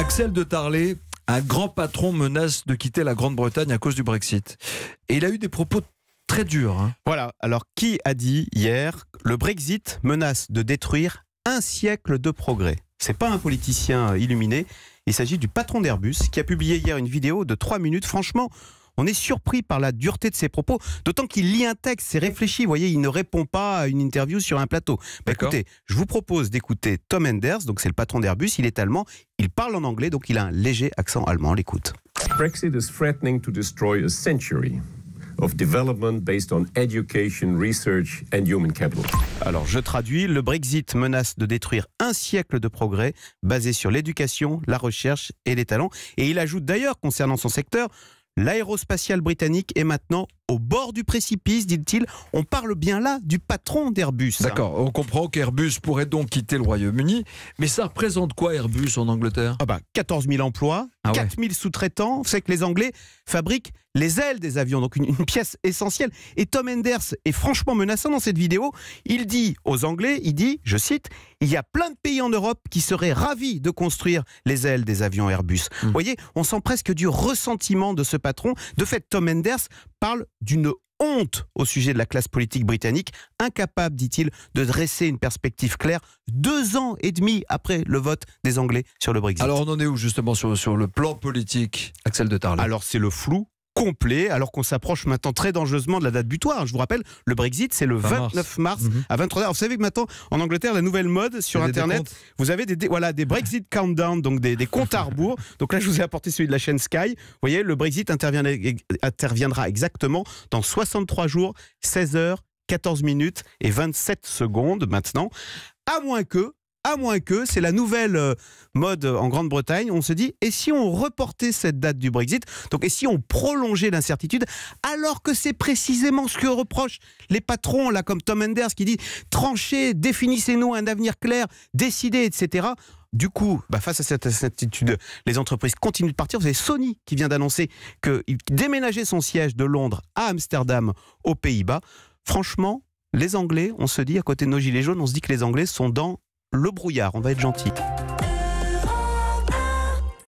Axel de Tarlé, un grand patron, menace de quitter la Grande-Bretagne à cause du Brexit. Et il a eu des propos très durs. Voilà, alors qui a dit hier « Le Brexit menace de détruire un siècle de progrès ». C'est pas un politicien illuminé, il s'agit du patron d'Airbus qui a publié hier une vidéo de 3 minutes. Franchement, on est surpris par la dureté de ses propos, d'autant qu'il lit un texte, c'est réfléchi. Vous voyez, il ne répond pas à une interview sur un plateau. Écoutez, je vous propose d'écouter Tom Enders, donc c'est le patron d'Airbus, il est allemand, il parle en anglais, donc il a un léger accent allemand. On l'écoute. Brexit is threatening to destroy a century of development based on education, research and human capital. Alors je traduis, le Brexit menace de détruire un siècle de progrès basé sur l'éducation, la recherche et les talents. Et il ajoute d'ailleurs, concernant son secteur, l'aérospatiale britannique est maintenant au bord du précipice, dit-il. On parle bien là du patron d'Airbus. D'accord, on comprend qu'Airbus pourrait donc quitter le Royaume-Uni. Mais ça représente quoi Airbus en Angleterre ? 14 000 emplois, 4 000 sous-traitants. Vous savez que les Anglais fabriquent les ailes des avions, donc une pièce essentielle. Et Tom Enders est franchement menaçant dans cette vidéo. Il dit aux Anglais, il dit, je cite, « Il y a plein de pays en Europe qui seraient ravis de construire les ailes des avions Airbus ». Vous voyez, on sent presque du ressentiment de ce patron. De fait, Tom Enders parle d'une honte au sujet de la classe politique britannique, incapable, dit-il, de dresser une perspective claire 2 ans et demi après le vote des Anglais sur le Brexit. Alors on en est où justement sur le plan politique, Axel de Tarlé ? Alors c'est le flou complet, alors qu'on s'approche maintenant très dangereusement de la date butoir. Je vous rappelle, le Brexit, c'est le 29 mars à 23h. Vous savez que maintenant, en Angleterre, la nouvelle mode sur Internet, vous avez des Brexit countdown, donc des comptes à rebours. Donc là, je vous ai apporté celui de la chaîne Sky. Vous voyez, le Brexit interviendra exactement dans 63 jours, 16 heures, 14 minutes et 27 secondes maintenant. À moins que, c'est la nouvelle mode en Grande-Bretagne, on se dit, et si on reportait cette date du Brexit, donc et si on prolongeait l'incertitude, alors que c'est précisément ce que reprochent les patrons, là, comme Tom Enders, qui dit, tranchez, définissez-nous un avenir clair, décidez, etc. Du coup, face à cette incertitude, les entreprises continuent de partir. Vous avez Sony qui vient d'annoncer qu'il déménageait son siège de Londres à Amsterdam, aux Pays-Bas. Franchement, les Anglais, on se dit, à côté de nos gilets jaunes, on se dit que les Anglais sont dans le brouillard, on va être gentil.